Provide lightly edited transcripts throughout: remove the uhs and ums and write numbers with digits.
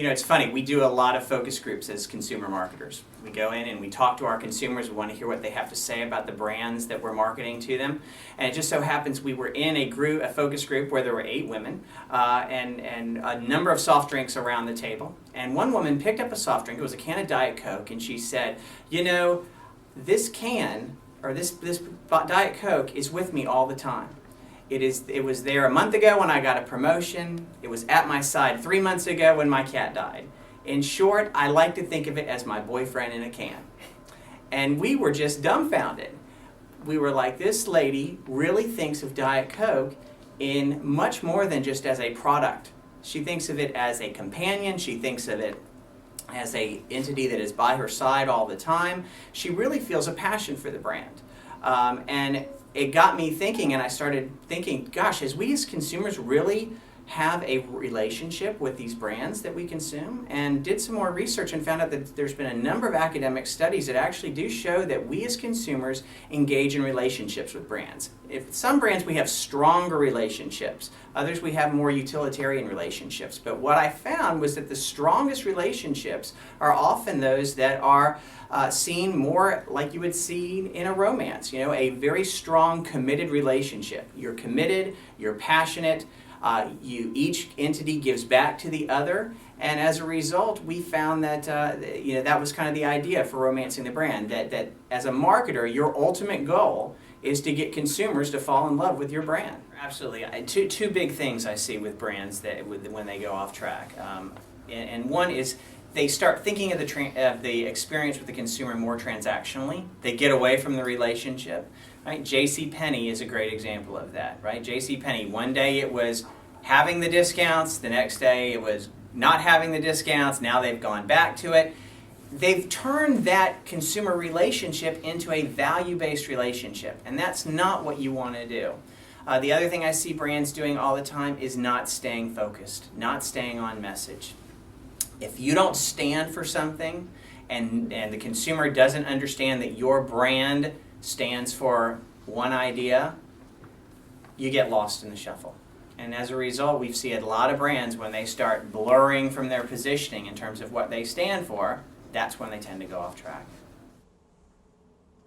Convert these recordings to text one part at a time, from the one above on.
You know, it's funny, we do a lot of focus groups as consumer marketers. We go in and we talk to our consumers, we want to hear what they have to say about the brands that we're marketing to them. And it just so happens we were in a focus group where there were 8 women and a number of soft drinks around the table. And one woman picked up a soft drink, it was a can of Diet Coke, and she said, you know, this can, or this Diet Coke is with me all the time. It was there a month ago when I got a promotion. It was at my side 3 months ago when my cat died. In short, I like to think of it as my boyfriend in a can. And we were just dumbfounded. We were like, this lady really thinks of Diet Coke in much more than just as a product. She thinks of it as a companion. She thinks of it as an entity that is by her side all the time. She really feels a passion for the brand. And it got me thinking, and I started thinking, gosh, as we as consumers really have a relationship with these brands that we consume, and did some more research and found out that there's been a number of academic studies that actually do show that we as consumers engage in relationships with brands. If some brands we have stronger relationships, others we have more utilitarian relationships. But what I found was that the strongest relationships are often those that are seen more like you would see in a romance, you know, a very strong, committed relationship. You're committed, you're passionate, each entity gives back to the other, and as a result, we found that that was kind of the idea for romancing the brand, that as a marketer, your ultimate goal is to get consumers to fall in love with your brand. Absolutely. Two big things I see with brands when they go off track. And one is they start thinking of the experience with the consumer more transactionally. They get away from the relationship. Right? JCPenney is a great example of that. Right? JCPenney, one day it was having the discounts, the next day it was not having the discounts, now they've gone back to it. They've turned that consumer relationship into a value-based relationship, and that's not what you want to do. The other thing I see brands doing all the time is not staying focused, not staying on message. If you don't stand for something and the consumer doesn't understand that your brand stands for one idea, you get lost in the shuffle. And as a result, we see a lot of brands, when they start blurring from their positioning in terms of what they stand for, that's when they tend to go off track.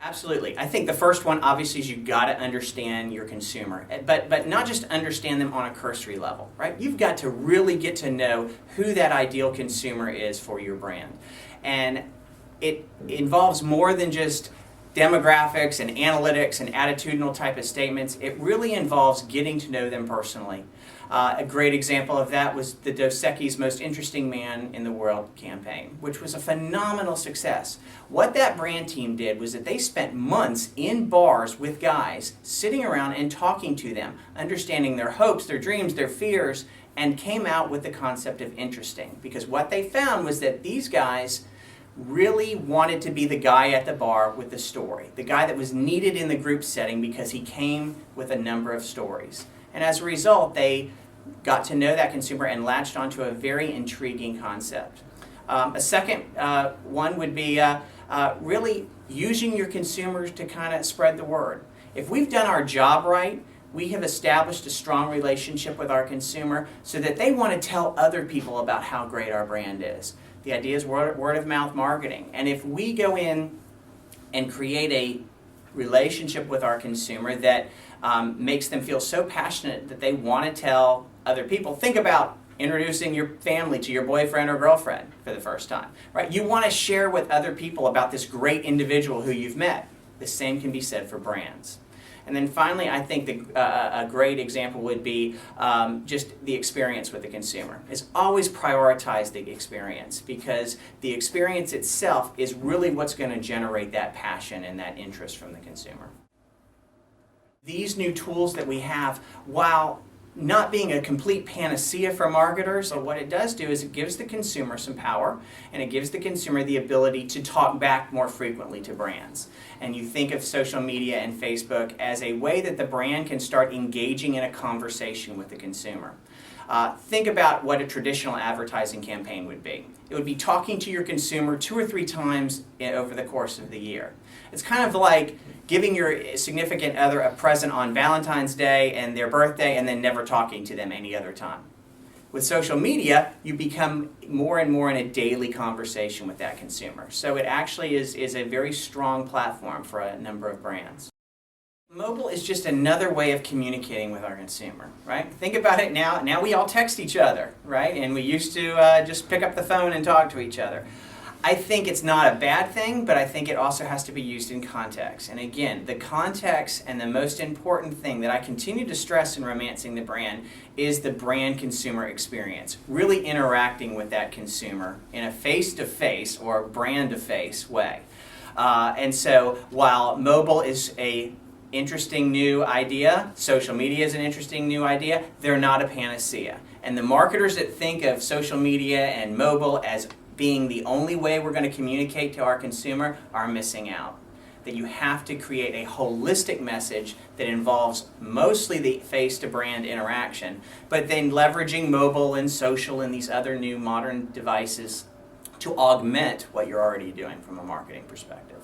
Absolutely. I think the first one, obviously, is you've got to understand your consumer, but not just understand them on a cursory level, right? You've got to really get to know who that ideal consumer is for your brand. And it involves more than just demographics and analytics and attitudinal type of statements. It really involves getting to know them personally. A great example of that was the Dos Equis Most Interesting Man in the World campaign, which was a phenomenal success. What that brand team did was that they spent months in bars with guys, sitting around and talking to them, understanding their hopes, their dreams, their fears, and came out with the concept of interesting. Because what they found was that these guys really wanted to be the guy at the bar with the story, the guy that was needed in the group setting because he came with a number of stories. And as a result, they got to know that consumer and latched onto a very intriguing concept. A second one would be really using your consumers to kind of spread the word. If we've done our job right, we have established a strong relationship with our consumer so that they want to tell other people about how great our brand is. The idea is word of mouth marketing. And if we go in and create a relationship with our consumer that makes them feel so passionate that they want to tell other people, think about introducing your family to your boyfriend or girlfriend for the first time, right? You want to share with other people about this great individual who you've met. The same can be said for brands. And then finally, I think a great example would be just the experience with the consumer. Is always prioritize the experience, because the experience itself is really what's going to generate that passion and that interest from the consumer. These new tools that we have, while not being a complete panacea for marketers, but what it does do is it gives the consumer some power, and it gives the consumer the ability to talk back more frequently to brands. And you think of social media and Facebook as a way that the brand can start engaging in a conversation with the consumer. Think about what a traditional advertising campaign would be. It would be talking to your consumer 2 or 3 times over the course of the year. It's kind of like giving your significant other a present on Valentine's Day and their birthday and then never talking to them any other time. With social media, you become more and more in a daily conversation with that consumer. So it actually is a very strong platform for a number of brands. Mobile is just another way of communicating with our consumer, right? Think about it now. Now we all text each other, right? And we used to just pick up the phone and talk to each other. I think it's not a bad thing, but I think it also has to be used in context. And again, the context and the most important thing that I continue to stress in Romancing the Brand is the brand consumer experience. Really interacting with that consumer in a face-to-face or brand-to-face way. And so while mobile is a interesting new idea, social media is an interesting new idea, they're not a panacea. And the marketers that think of social media and mobile as being the only way we're going to communicate to our consumer are missing out. That you have to create a holistic message that involves mostly the face-to-brand interaction, but then leveraging mobile and social and these other new modern devices to augment what you're already doing from a marketing perspective.